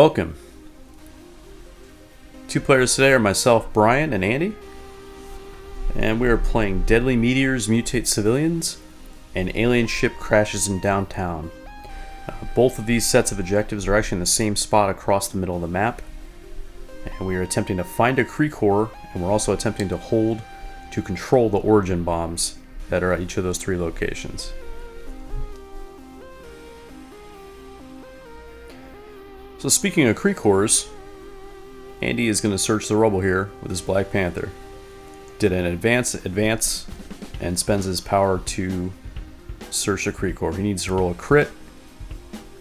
Welcome. Two players today are myself, Brian, and Andy. And we are playing Deadly Meteors Mutate Civilians and Alien Ship Crashes in Downtown. Both of these sets of objectives are actually in the same spot across the middle of the map. And we are attempting to find a Kree core, and we're also attempting to hold to control the origin bombs that are at each of those three locations. So speaking of Kree cores, Andy is going to search the rubble here with his Black Panther. Did an advance, and spends his power to search the Kree core. He needs to roll a crit,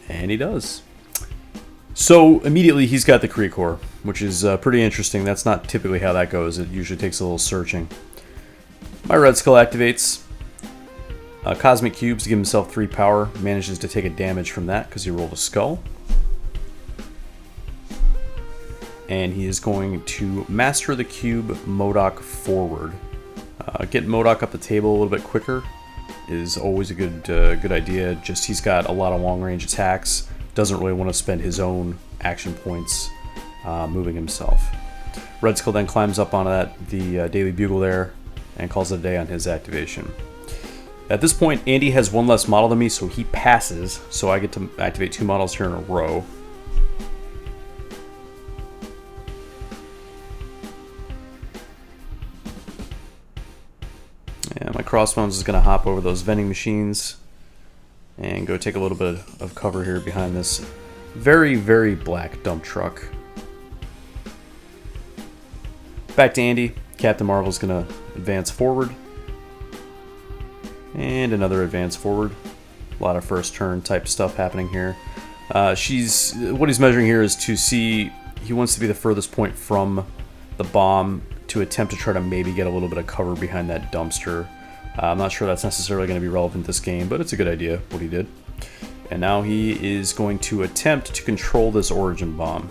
and he does. So immediately he's got the Kree core, which is pretty interesting. That's not typically how that goes. It usually takes a little searching. My Red Skull activates. Cosmic Cubes to give himself 3 power. Manages to take a damage from that because he rolled a skull. And he is going to Master the Cube MODOK forward. Getting MODOK up the table a little bit quicker is always a good idea. Just he's got a lot of long range attacks. Doesn't really want to spend his own action points moving himself. Red Skull then climbs up onto the Daily Bugle there and calls it a day on his activation. At this point, Andy has one less model than me, so he passes. So I get to activate 2 models here in a row. And my Crossbones is going to hop over those vending machines and go take a little bit of cover here behind this very, very black dump truck. Back to Andy. Captain Marvel is going to advance forward. And another advance forward. A lot of first turn type stuff happening here. What he's measuring here is to see, he wants to be the furthest point from the bomb to attempt to try to maybe get a little bit of cover behind that dumpster. I'm not sure that's necessarily going to be relevant this game, but it's a good idea what he did. And now he is going to attempt to control this origin bomb.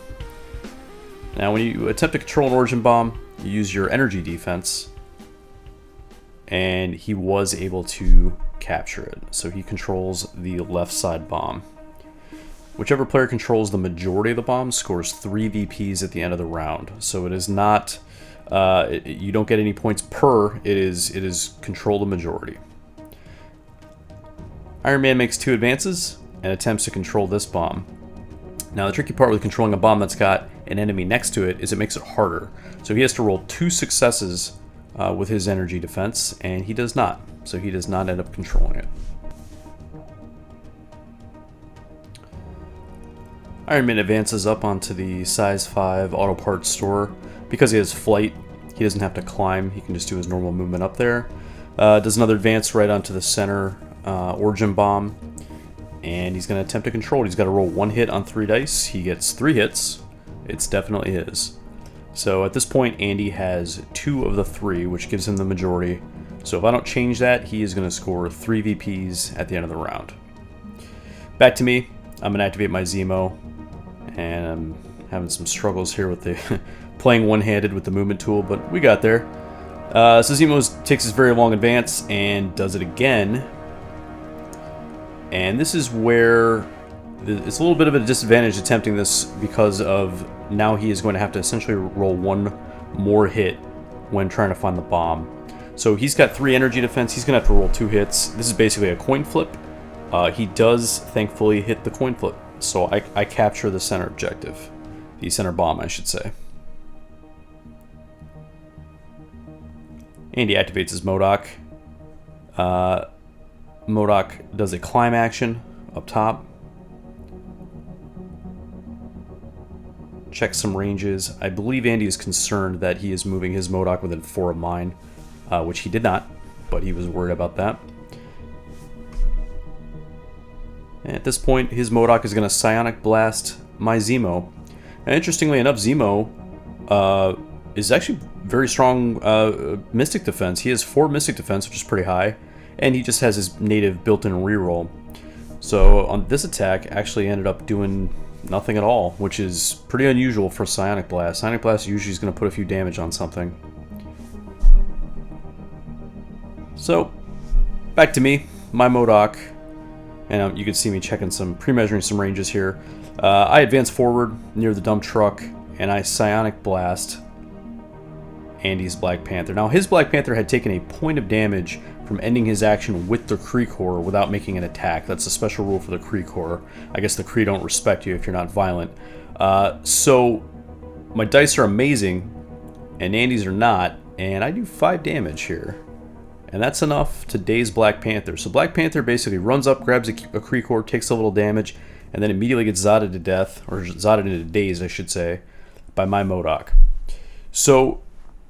Now when you attempt to control an origin bomb, you use your energy defense, and he was able to capture it. So he controls the left side bomb. Whichever player controls the majority of the bomb scores 3 VPs at the end of the round. So it is not... you don't get any points per, it is control the majority. Iron Man makes 2 advances and attempts to control this bomb. Now the tricky part with controlling a bomb that's got an enemy next to it is it makes it harder. So he has to roll 2 successes with his energy defense, and he does not. So he does not end up controlling it. Iron Man advances up onto the size 5 auto parts store. Because he has flight, he doesn't have to climb. He can just do his normal movement up there. Does another advance right onto the center origin bomb. And he's going to attempt to control it. He's got to roll 1 hit on 3 dice. He gets 3 hits. It's definitely his. So at this point, Andy has 2 of the 3, which gives him the majority. So if I don't change that, he is going to score 3 VPs at the end of the round. Back to me. I'm going to activate my Zemo. And I'm having some struggles here with the... playing one-handed with the movement tool, but we got there. So Zemo takes his very long advance and does it again. And this is where it's a little bit of a disadvantage attempting this, because of now he is going to have to essentially roll 1 more hit when trying to find the bomb. So he's got 3 energy defense. He's going to have to roll 2 hits. This is basically a coin flip. He does thankfully hit the coin flip. So I capture the center objective. The center bomb, I should say. Andy activates his MODOK. MODOK does a climb action up top. Checks some ranges. I believe Andy is concerned that he is moving his MODOK within 4 of mine, which he did not, but he was worried about that. And at this point, his MODOK is going to Psionic Blast my Zemo. And interestingly enough, Zemo is actually very strong Mystic Defense. He has 4 Mystic Defense, which is pretty high, and he just has his native built-in reroll. So on this attack, actually ended up doing nothing at all, which is pretty unusual for Psionic Blast. Psionic Blast usually is going to put a few damage on something. So, back to me. My MODOK And you can see me checking pre-measuring some ranges here. I advance forward near the dump truck, and I Psionic Blast Andy's Black Panther. Now, his Black Panther had taken a point of damage from ending his action with the Kree Core without making an attack. That's a special rule for the Kree Core. I guess the Kree don't respect you if you're not violent. So my dice are amazing, and Andy's are not, and I do 5 damage here. And that's enough to daze Black Panther. So Black Panther basically runs up, grabs a Kree Core, takes a little damage, and then immediately gets zotted to death, or zotted into dazed, I should say, by my MODOK. So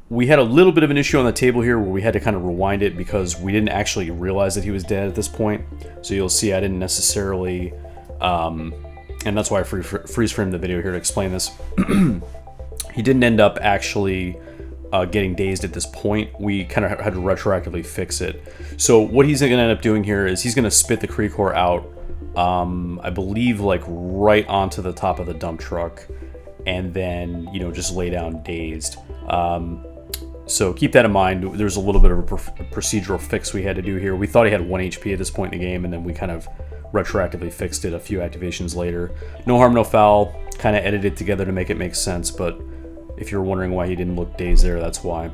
we had a little bit of an issue on the table here where we had to kind of rewind it because we didn't actually realize that he was dead at this point. So you'll see I didn't necessarily, and that's why I freeze framed the video here to explain this. He didn't end up actually getting dazed at this point. We kind of had to retroactively fix it. So what he's going to end up doing here is he's going to spit the Kree Core out, I believe like right onto the top of the dump truck, and then, you know, just lay down dazed. So keep that in mind. There's a little bit of a procedural fix we had to do here. We thought he had 1 HP at this point in the game, and then we kind of retroactively fixed it a few activations later. No harm, no foul. Kind of edited together to make it make sense, but if you're wondering why he didn't look dazed there, that's why.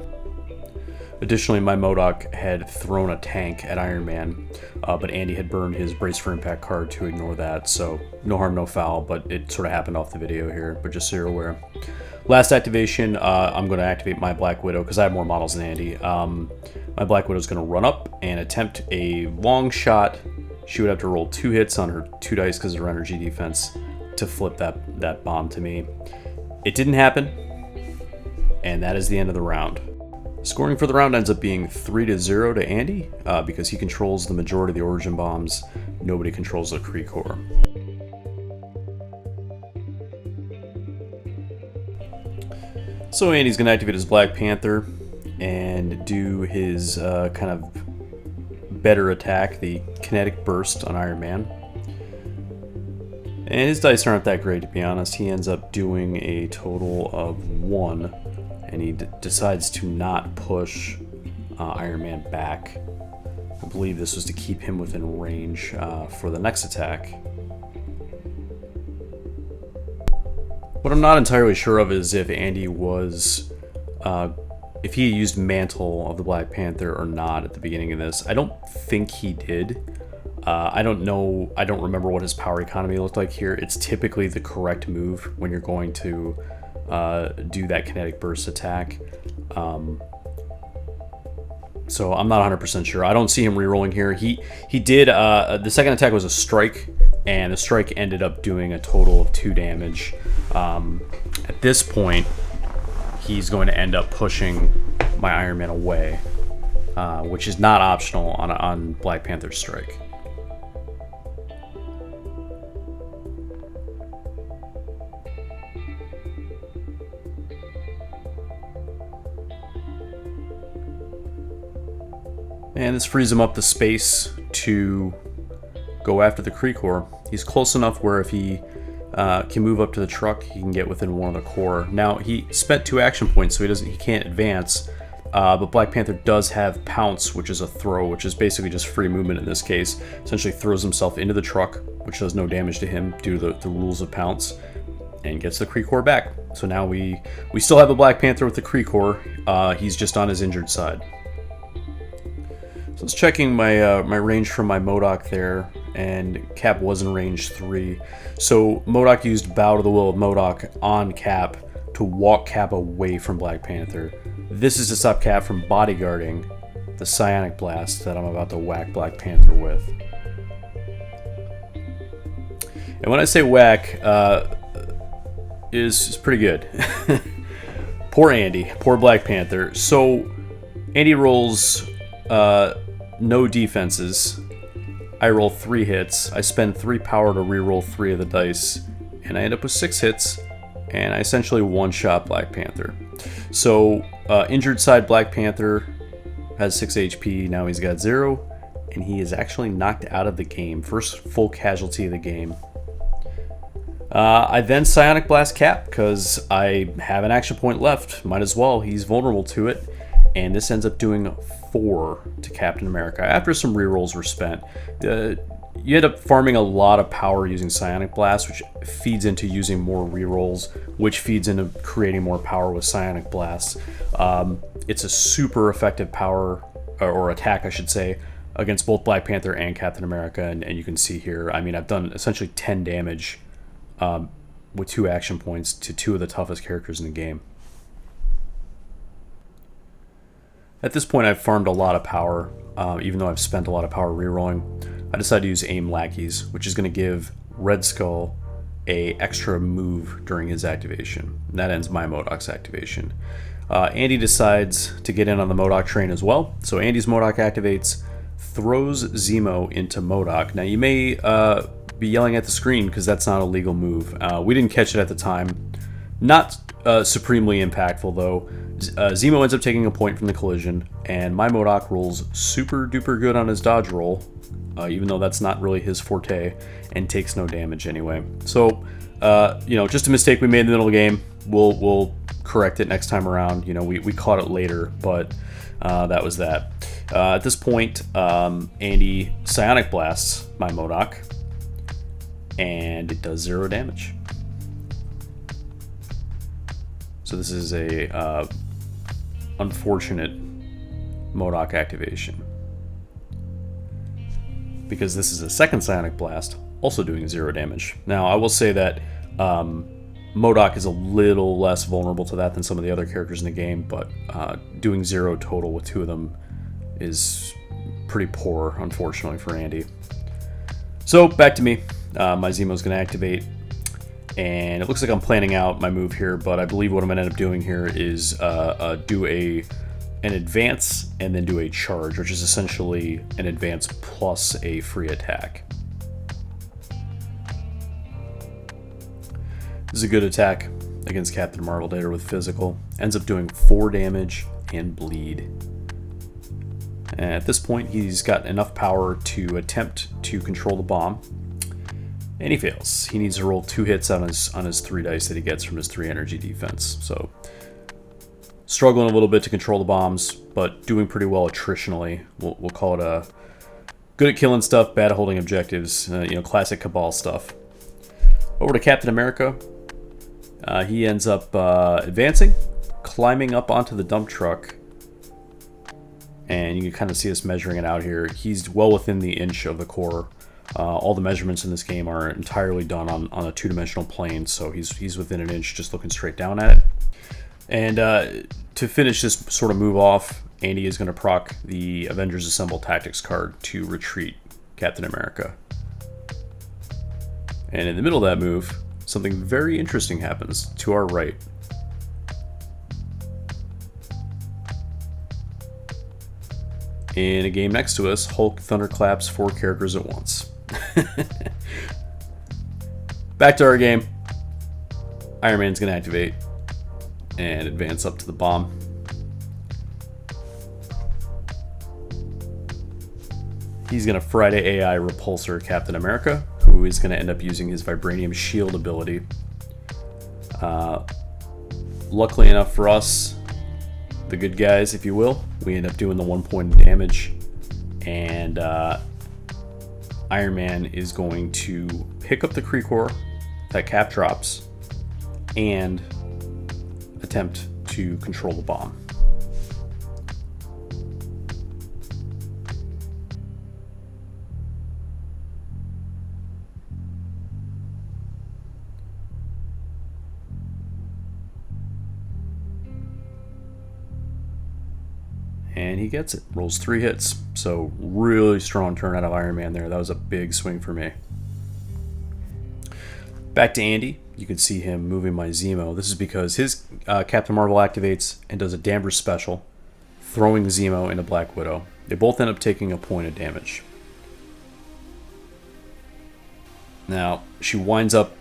Additionally, my MODOK had thrown a tank at Iron Man, but Andy had burned his Brace for Impact card to ignore that, so no harm, no foul, but it sort of happened off the video here, but just so you're aware. Last activation, I'm going to activate my Black Widow, because I have more models than Andy. My Black Widow is going to run up and attempt a long shot. She would have to roll 2 hits on her 2 dice because of her energy defense to flip that bomb to me. It didn't happen, and that is the end of the round. Scoring for the round ends up being 3-0 to Andy, because he controls the majority of the origin bombs. Nobody controls the Kree Core. So Andy's going to activate his Black Panther and do his kind of better attack, the Kinetic Burst on Iron Man. And his dice aren't that great, to be honest. He ends up doing a total of 1, and he decides to not push Iron Man back. I believe this was to keep him within range for the next attack. What I'm not entirely sure of is if Andy was, if he used Mantle of the Black Panther or not at the beginning of this. I don't think he did. I don't know, I don't remember what his power economy looked like here. It's typically the correct move when you're going to do that Kinetic Burst attack. So I'm not 100% sure. I don't see him rerolling here. He did, the second attack was a strike, and the strike ended up doing a total of 2 damage. At this point, he's going to end up pushing my Iron Man away, which is not optional on Black Panther's strike. And this frees him up the space to go after the Kree Core. He's close enough where if he can move up to the truck, he can get within 1 of the core. Now, he spent 2 action points, so he can't advance. But Black Panther does have Pounce, which is a throw, which is basically just free movement in this case. Essentially throws himself into the truck, which does no damage to him due to the rules of Pounce, and gets the Kree Core back. So now we still have the Black Panther with the Kree Core. He's just on his injured side. So I was checking my range from my MODOK there, and Cap was in range 3. So MODOK used Bow to the Will of MODOK on Cap to walk Cap away from Black Panther. This is to stop Cap from bodyguarding the Psionic Blast that I'm about to whack Black Panther with. And when I say whack, is pretty good. Poor Andy, poor Black Panther. So Andy rolls no defenses. I roll 3 hits. I spend 3 power to reroll 3 of the dice, and I end up with 6 hits, and I essentially one-shot Black Panther. So injured side Black Panther has 6 HP. Now he's got 0, and he is actually knocked out of the game. First full casualty of the game. I then Psionic Blast Cap because I have an action point left. Might as well. He's vulnerable to it. And this ends up doing 4 to Captain America after some rerolls were spent. you end up farming a lot of power using Psionic Blast, which feeds into using more rerolls, which feeds into creating more power with Psionic Blast. It's a super effective power, or attack, I should say, against both Black Panther and Captain America, and you can see here, I mean, I've done essentially 10 damage with 2 action points to 2 of the toughest characters in the game. At this point, I've farmed a lot of power, even though I've spent a lot of power rerolling. I decided to use Aim Lackeys, which is going to give Red Skull a extra move during his activation. And that ends my MODOK's activation. Andy decides to get in on the MODOK train as well. So Andy's MODOK activates, throws Zemo into MODOK. Now you may be yelling at the screen because that's not a legal move. We didn't catch it at the time. Not supremely impactful though. Zemo ends up taking a point from the collision, and my MODOK rolls super duper good on his dodge roll, even though that's not really his forte, and takes no damage anyway. So, you know, just a mistake we made in the middle of the game. We'll correct it next time around. You know, we caught it later, but that was that. At this point, Andy Psionic blasts my MODOK, and it does 0 damage. So this is a unfortunate MODOK activation, because this is a second Psionic Blast, also doing 0 damage. Now, I will say that MODOK is a little less vulnerable to that than some of the other characters in the game, but doing 0 total with 2 of them is pretty poor, unfortunately, for Andy. So, back to me. My Zemo's going to activate, and it looks like I'm planning out my move here, but I believe what I'm going to end up doing here is do an advance and then do a charge, which is essentially an advance plus a free attack. This is a good attack against Captain Marvel Dater with physical. Ends up doing 4 damage and bleed. And at this point, he's got enough power to attempt to control the bomb. And he fails. He needs to roll 2 hits on his 3 dice that he gets from his 3 energy defense. So, struggling a little bit to control the bombs, but doing pretty well attritionally. We'll call it good at killing stuff, bad at holding objectives. You know, classic Cabal stuff. Over to Captain America. He ends up advancing, climbing up onto the dump truck, and you can kind of see us measuring it out here. He's well within the inch of the core. All the measurements in this game are entirely done on a 2-dimensional plane, so he's within an inch just looking straight down at it. And to finish this sort of move off, Andy is going to proc the Avengers Assemble Tactics card to retreat Captain America. And in the middle of that move, something very interesting happens to our right. In a game next to us, Hulk thunderclaps 4 characters at once. Back to our game. Iron Man's going to activate and advance up to the bomb. He's going to Friday AI repulsor Captain America, who is going to end up using his Vibranium Shield ability. Luckily enough for us, the good guys, if you will, we end up doing the 1 point of damage, and Iron Man is going to pick up the Kree Core that Cap drops and attempt to control the bomb. And he gets it. Rolls 3 hits. So really strong turn out of Iron Man there. That was a big swing for me. Back to Andy. You can see him moving my Zemo. This is because his Captain Marvel activates and does a Danvers special, throwing Zemo into Black Widow. They both end up taking a point of damage. Now, she winds up,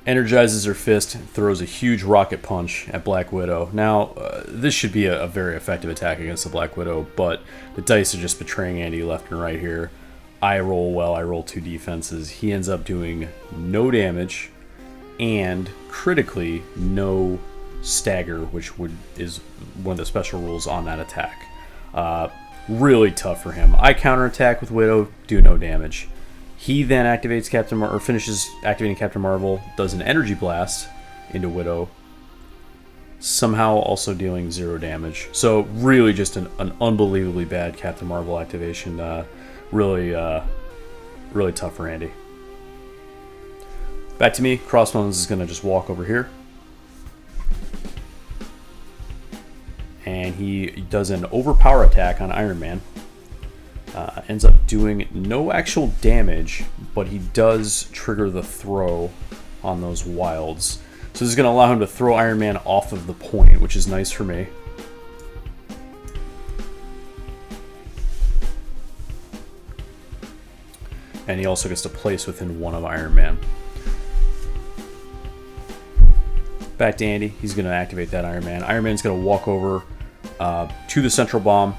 energizes her fist, and throws a huge rocket punch at Black Widow. Now, this should be a very effective attack against the Black Widow, but the dice are just betraying Andy left and right here. I roll well, I roll 2 defenses. He ends up doing no damage, and critically, no stagger, which is one of the special rules on that attack. Really tough for him. I counterattack with Widow, do no damage. He then activates or finishes activating Captain Marvel, does an energy blast into Widow, somehow also dealing 0 damage. So really just an unbelievably bad Captain Marvel activation. Really tough for Andy. Back to me. Crossbones is going to just walk over here. And he does an overpower attack on Iron Man. Ends up doing no actual damage, but he does trigger the throw on those wilds. So this is going to allow him to throw Iron Man off of the point, which is nice for me. And he also gets to place within 1 of Iron Man. Back to Andy. He's going to activate that Iron Man. Iron Man's going to walk over to the central bomb.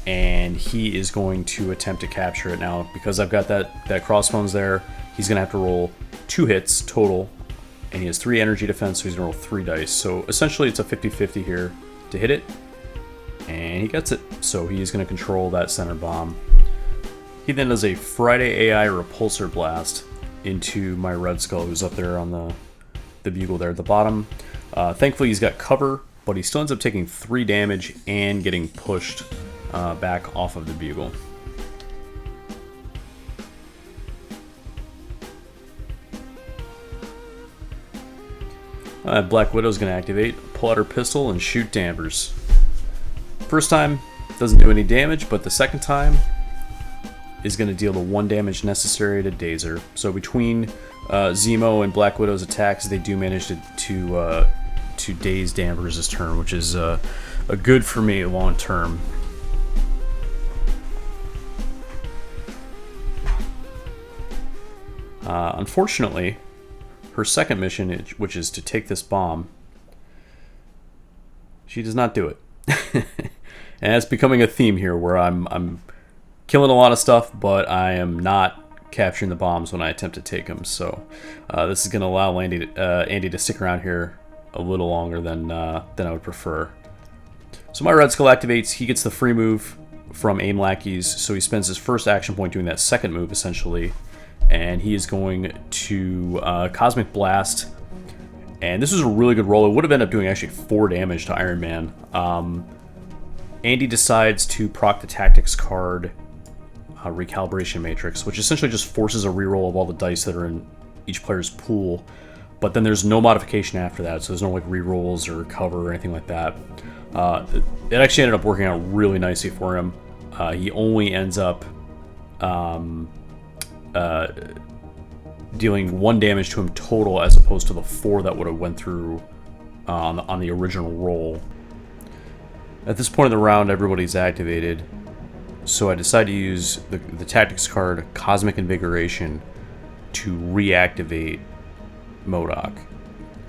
And he is going to attempt to capture it. Now, because I've got that crossbones there, he's going to have to roll 2 hits total. And he has 3 energy defense, so he's going to roll 3 dice. So essentially it's a 50-50 here to hit it. And he gets it. So he is going to control that center bomb. He then does a Friday AI repulsor blast into my Red Skull, who's up there on the bugle there at the bottom. Thankfully he's got cover, but he still ends up taking 3 damage and getting pushed back off of the bugle. Black Widow's going to activate, pull out her pistol, and shoot Danvers. First time, doesn't do any damage, but the second time is going to deal the 1 damage necessary to daze her. So between Zemo and Black Widow's attacks, they do manage to daze Danvers' turn, which is a good for me long term. Unfortunately, her second mission, which is to take this bomb, she does not do it. And it's becoming a theme here where I'm killing a lot of stuff, but I am not capturing the bombs when I attempt to take them. So this is going to allow Andy to stick around here a little longer than I would prefer. So my Red Skull activates. He gets the free move from Aim Lackeys, so he spends his first action point doing that second move, essentially. And he is going to Cosmic Blast. And this was a really good roll. It would have ended up doing actually 4 damage to Iron Man. Andy decides to proc the Tactics card, Recalibration Matrix, which essentially just forces a reroll of all the dice that are in each player's pool. But then there's no modification after that, so there's no like rerolls or cover or anything like that. It actually ended up working out really nicely for him. He only ends up dealing 1 damage to him total, as opposed to the 4 that would have went through on the original roll. At this point in the round, everybody's activated, so I decide to use the Tactics card, Cosmic Invigoration, to reactivate MODOK.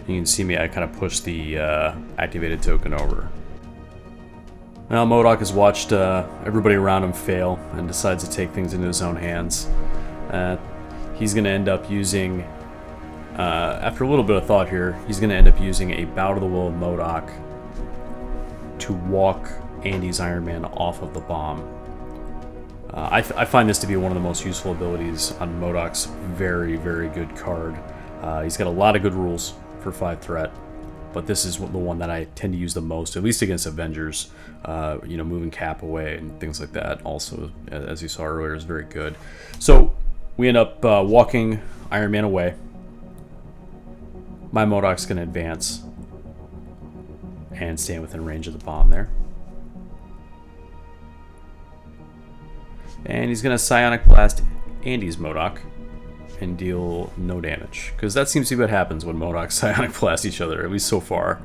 You can see me, I kind of push the activated token over. Now MODOK has watched everybody around him fail and decides to take things into his own hands. He's going to end up using, after a little bit of thought here, he's going to end up using a Bow to the Will of MODOK to walk Andy's Iron Man off of the bomb. I find this to be one of the most useful abilities on MODOK's very, very good card. He's got a lot of good rules for 5 threat, but this is the one that I tend to use the most, at least against Avengers. Moving Cap away and things like that also, as you saw earlier, is very good. So we end up walking Iron Man away. My MODOK's going to advance and stand within range of the bomb there. And he's going to Psionic Blast Andy's MODOK and deal no damage, because that seems to be what happens when MODOK Psionic Blast each other, at least so far.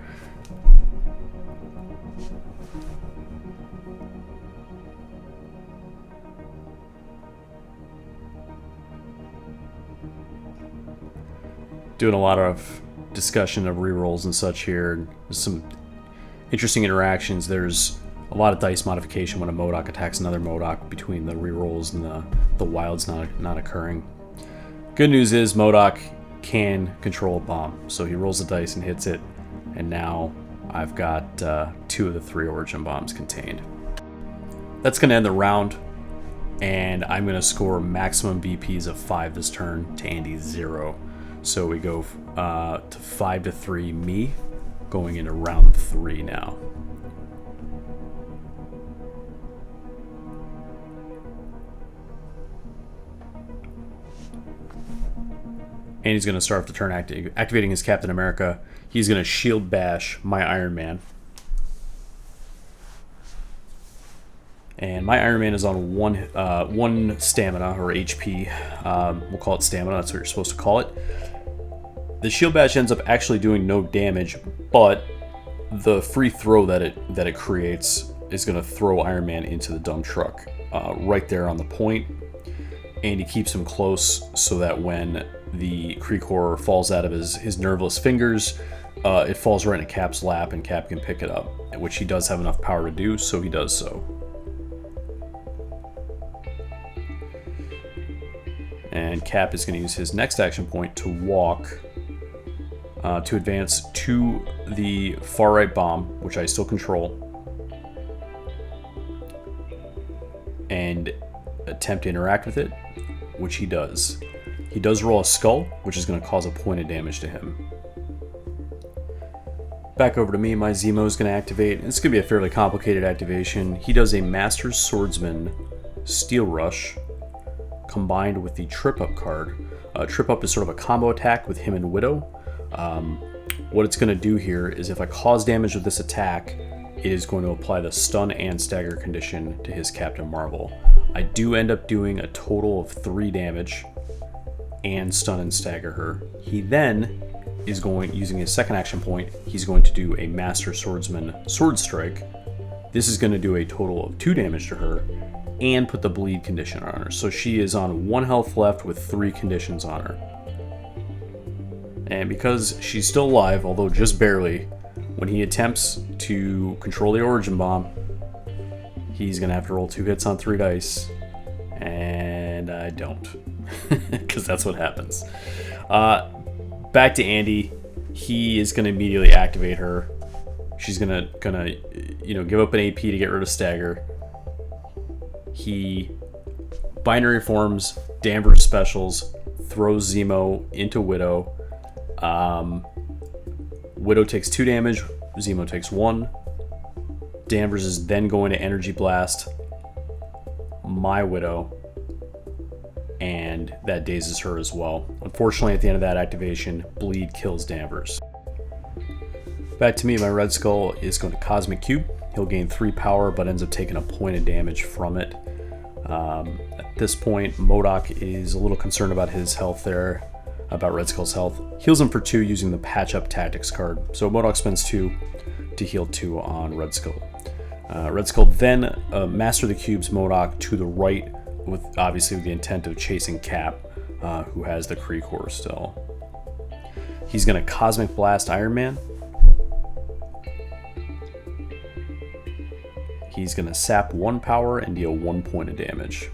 Doing a lot of discussion of rerolls and such here. There's some interesting interactions. There's a lot of dice modification when a MODOK attacks another MODOK between the rerolls and the wilds not occurring. Good news is MODOK can control a bomb, so he rolls the dice and hits it, and now I've got 2 of the 3 origin bombs contained. That's going to end the round. And I'm going to score maximum VPs of 5 this turn to Andy's 0. So we go to 5-3 me, going into round 3 now. Andy's going to start off the turn activating his Captain America. He's going to shield bash my Iron Man. And my Iron Man is on one stamina, or HP. We'll call it stamina, that's what you're supposed to call it. The shield bash ends up actually doing no damage, but the free throw that it creates is going to throw Iron Man into the dump truck right there on the point. And he keeps him close so that when the Kree falls out of his nerveless fingers, it falls right in Cap's lap and Cap can pick it up, which he does have enough power to do, so he does so. And Cap is going to use his next action point to walk to advance to the far right bomb, which I still control, and attempt to interact with it, which he does. He does roll a skull, which is going to cause a point of damage to him. Back over to me, my Zemo is going to activate. It's going to be a fairly complicated activation. He does a Master Swordsman Steel Rush combined with the Trip Up card. Trip Up is sort of a combo attack with him and Widow. What it's going to do here is if I cause damage with this attack, it is going to apply the stun and stagger condition to his Captain Marvel. I do end up doing a total of 3 damage and stun and stagger her. He then is going, using his second action point, he's going to do a Master Swordsman Sword Strike. This is going to do a total of 2 damage to her and put the bleed condition on her. So she is on 1 health left with 3 conditions on her. And because she's still alive, although just barely, when he attempts to control the Origin Bomb, he's going to have to roll 2 hits on 3 dice. And I don't. Because that's what happens. Back to Andy. He is going to immediately activate her. She's gonna give up an AP to get rid of stagger. He binary forms, Danvers specials, throws Zemo into Widow. Widow takes 2 damage, Zemo takes 1. Danvers is then going to Energy Blast my Widow, and that dazes her as well. Unfortunately, at the end of that activation, Bleed kills Danvers. Back to me, my Red Skull is going to Cosmic Cube. He'll gain 3 power, but ends up taking a point of damage from it. At this point, MODOK is a little concerned about his health there, about Red Skull's health. Heals him for 2 using the Patch Up Tactics card. So MODOK spends 2 to heal 2 on Red Skull. Red Skull then Master the Cubes MODOK to the right, with obviously with the intent of chasing Cap, who has the Kree Core still. He's going to Cosmic Blast Iron Man. He's going to sap 1 power and deal 1 point of damage.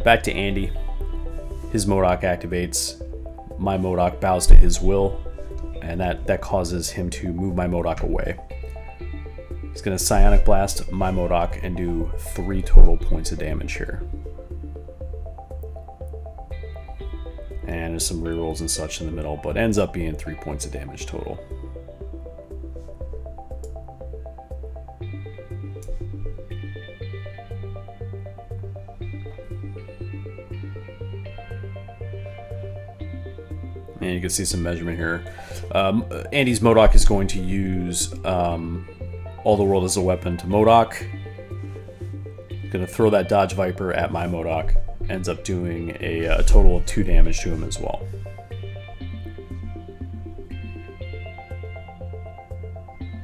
Back to Andy. His MODOK activates. My MODOK bows to his will, and that causes him to move my MODOK away. He's going to Psionic Blast my MODOK and do 3 total points of damage here. And there's some rerolls and such in the middle, but ends up being 3 points of damage total. And you can see some measurement here. Andy's MODOK is going to use All the World as a weapon to MODOK. Gonna throw that Dodge Viper at my MODOK. Ends up doing a total of 2 damage to him as well.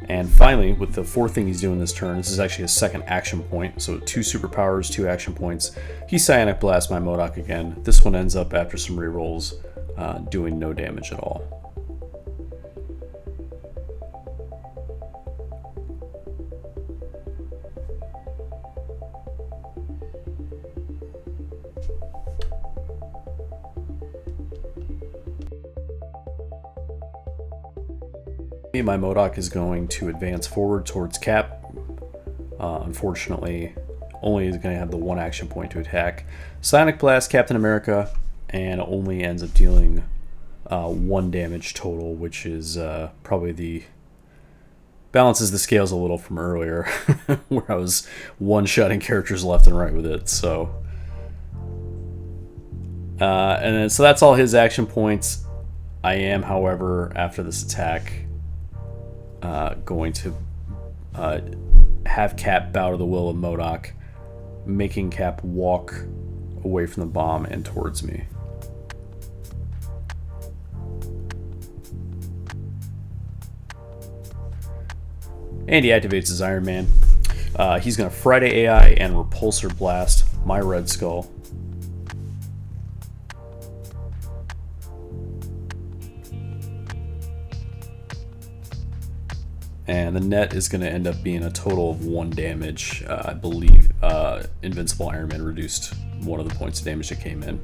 And finally, with the 4th thing he's doing this turn, this is actually his second action point, so 2 superpowers, 2 action points. He Psionic Blasts my MODOK again. This one ends up, after some rerolls, doing no damage at all. My MODOK is going to advance forward towards Cap. Unfortunately, only is going to have the 1 action point to attack. Psionic Blast, Captain America, and only ends up dealing 1 damage total, which is probably the balances the scales a little from earlier, where I was one-shotting characters left and right with it. So, so that's all his action points. I am, however, after this attack, going to have Cap bow to the will of MODOK, making Cap walk away from the bomb and towards me. And he activates his Iron Man. He's going to Friday AI and Repulsor Blast my Red Skull. And the net is going to end up being a total of 1 damage. I believe Invincible Iron Man reduced one of the points of damage that came in.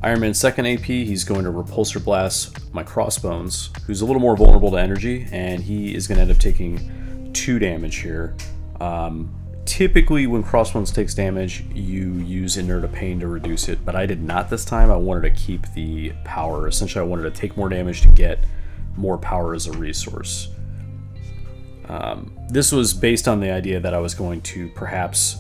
Iron Man's second AP, he's going to Repulsor Blast my Crossbones, who's a little more vulnerable to energy, and he is going to end up taking 2 damage here. Typically, when Crossbones takes damage, you use Inert of Pain to reduce it, but I did not this time. I wanted to keep the power. Essentially, I wanted to take more damage to get more power as a resource. This was based on the idea that I was going to perhaps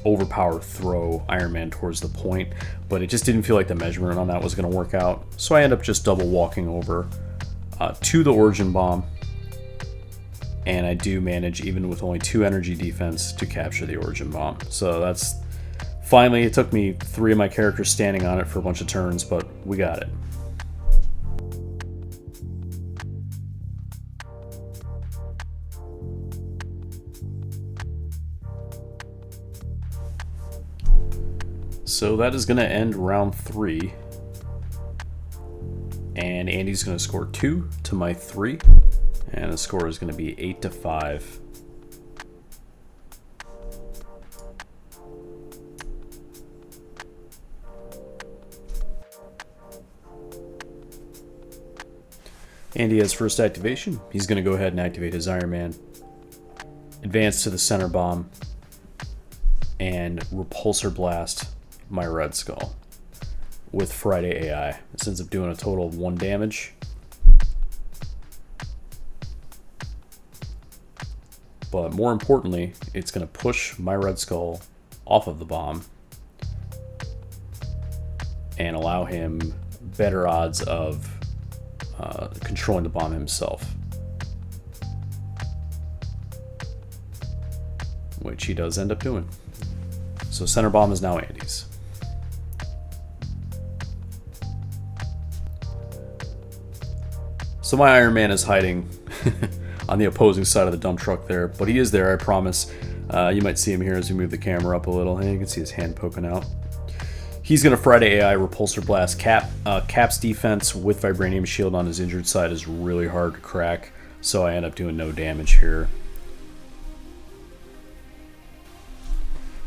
overpower throw Iron Man towards the point, but it just didn't feel like the measurement on that was going to work out. So I end up just double walking over to the Origin Bomb, and I do manage, even with only 2 energy defense, to capture the Origin Bomb. So that's finally, it took me 3 of my characters standing on it for a bunch of turns, but we got it. So that is going to end round 3. And Andy's going to score 2 to my 3. And the score is going to be 8-5. Andy has first activation. He's going to go ahead and activate his Iron Man, advance to the center bomb, and Repulsor Blast my Red Skull with Friday AI. This ends up doing a total of 1 damage. But more importantly, it's going to push my Red Skull off of the bomb and allow him better odds of controlling the bomb himself, which he does end up doing. So center bomb is now Andy's. So my Iron Man is hiding on the opposing side of the dump truck there, but he is there, I promise. You might see him here as we move the camera up a little. Hey, you can see his hand poking out. He's going to Friday AI Repulsor Blast Cap. Cap's defense with Vibranium Shield on his injured side is really hard to crack, so I end up doing no damage here.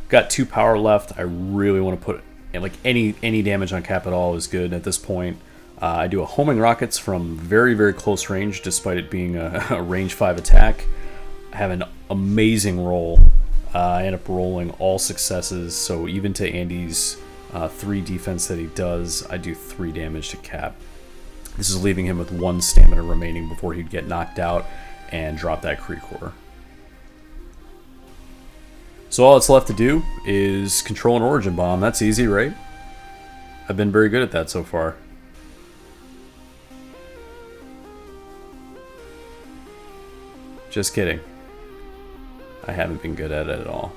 Got 2 power left. I really want to put like any damage on Cap at all is good at this point. I do a homing rockets from very, very close range, despite it being a range 5 attack. I have an amazing roll. I end up rolling all successes, so even to Andy's 3 defense that he does, I do 3 damage to Cap. This is leaving him with 1 stamina remaining before he'd get knocked out and drop that Kree core. So all that's left to do is control an Origin Bomb. That's easy, right? I've been very good at that so far. Just kidding. I haven't been good at it at all.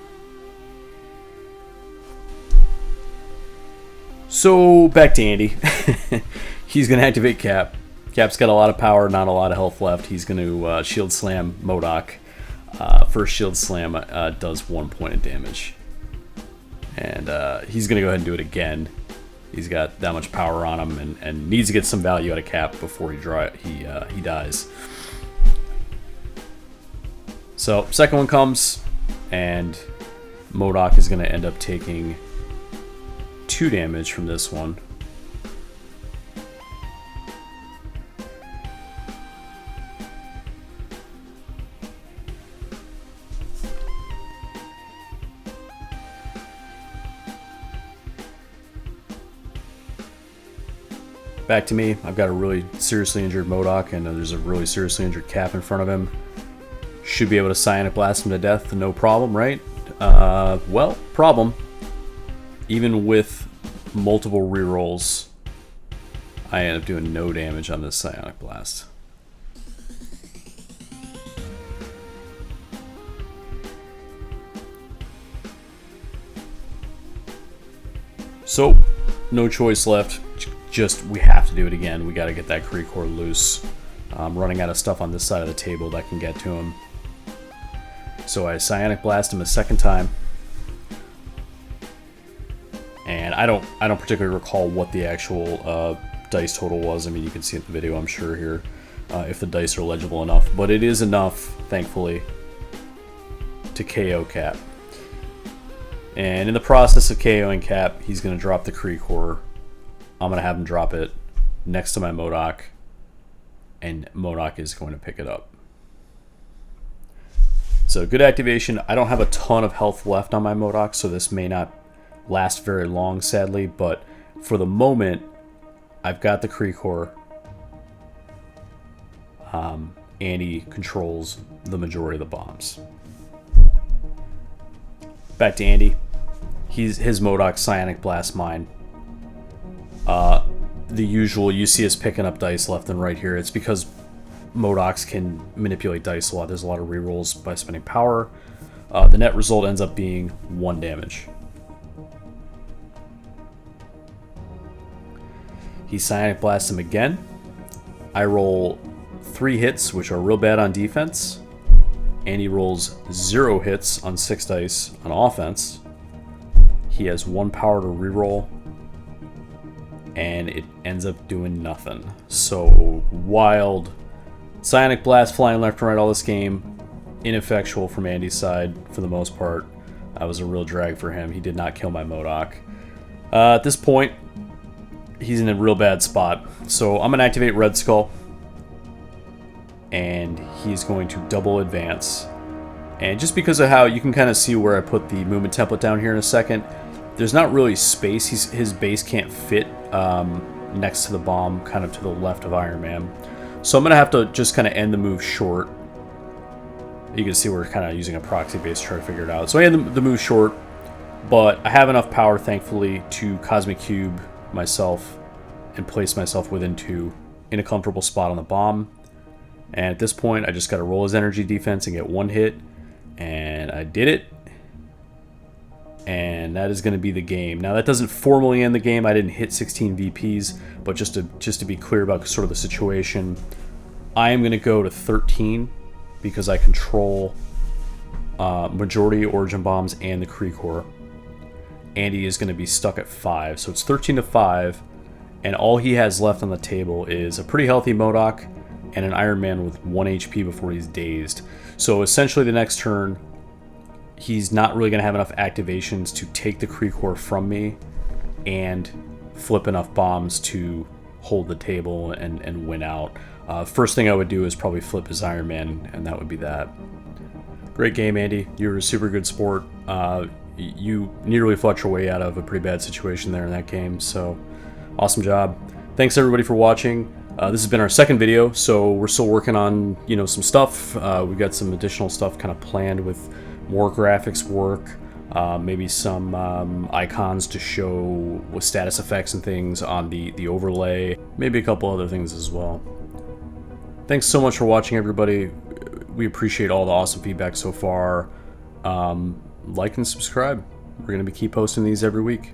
So, back to Andy. He's going to activate Cap. Cap's got a lot of power, not a lot of health left. He's going to Shield Slam MODOK. First Shield Slam does 1 point of damage. And he's going to go ahead and do it again. He's got that much power on him and needs to get some value out of Cap before he dies. So, second one comes, and MODOK is going to end up taking 2 damage from this one. Back to me. I've got a really seriously injured MODOK, and there's a really seriously injured Cap in front of him. Should be able to Psionic Blast him to death, no problem, right? Well, problem. Even with multiple rerolls, I end up doing no damage on this Psionic Blast. So, no choice left. Just, we have to do it again. We got to get that Kree-Core loose. I'm running out of stuff on this side of the table that can get to him. So I Psionic Blast him a second time. And I don't particularly recall what the actual dice total was. I mean, you can see it in the video, I'm sure, here, if the dice are legible enough. But it is enough, thankfully, to KO Cap. And in the process of KOing Cap, he's going to drop the Kree-Core. I'm going to have him drop it next to my MODOK, and MODOK is going to pick it up. So good activation. I don't have a ton of health left on my MODOK, so this may not last very long, sadly, but for the moment, I've got the Kree-Core. Andy controls the majority of the bombs. Back to Andy. His MODOK Psionic Blast mine. The usual, you see us picking up dice left and right here. It's because MODOKs can manipulate dice a lot. There's a lot of rerolls by spending power. The net result ends up being 1 damage. He Psionic Blasts him again. I roll 3 hits, which are real bad on defense. And he rolls 0 hits on 6 dice on offense. He has 1 power to reroll, and it ends up doing nothing. So wild. Psionic Blast flying left and right all this game. Ineffectual from Andy's side for the most part. That was a real drag for him. He did not kill my MODOK. At this point, he's in a real bad spot. So I'm going to activate Red Skull. And he's going to double advance. And just because of how you can kind of see where I put the movement template down here in a second, there's not really space. His base can't fit next to the bomb, kind of to the left of Iron Man. So I'm going to have to just kind of end the move short. You can see we're kind of using a proxy base to try to figure it out. So I end the move short, but I have enough power, thankfully, to Cosmic Cube myself and place myself within 2 in a comfortable spot on the bomb. And at this point, I just got to roll his energy defense and get 1 hit. And I did it. And that is going to be the game. Now, that doesn't formally end the game. I didn't hit 16 VPs. But just to be clear about sort of the situation, I am going to go to 13 because I control majority Origin Bombs and the Kree-Core. Andy is going to be stuck at 5. So it's 13 to 5. And all he has left on the table is a pretty healthy MODOK and an Iron Man with 1 HP before he's dazed. So essentially the next turn, he's not really going to have enough activations to take the Kree-Core from me and flip enough bombs to hold the table and win out. First thing I would do is probably flip his Iron Man, and that would be that. Great game, Andy. You were a super good sport. You nearly fought your way out of a pretty bad situation there in that game, so awesome job. Thanks everybody for watching. This has been our second video, so we're still working on, some stuff. We've got some additional stuff kind of planned with more graphics work, maybe some icons to show with status effects and things on the overlay, maybe a couple other things as well. Thanks so much for watching, everybody. We appreciate all the awesome feedback so far. Like and subscribe. We're going to keep posting these every week.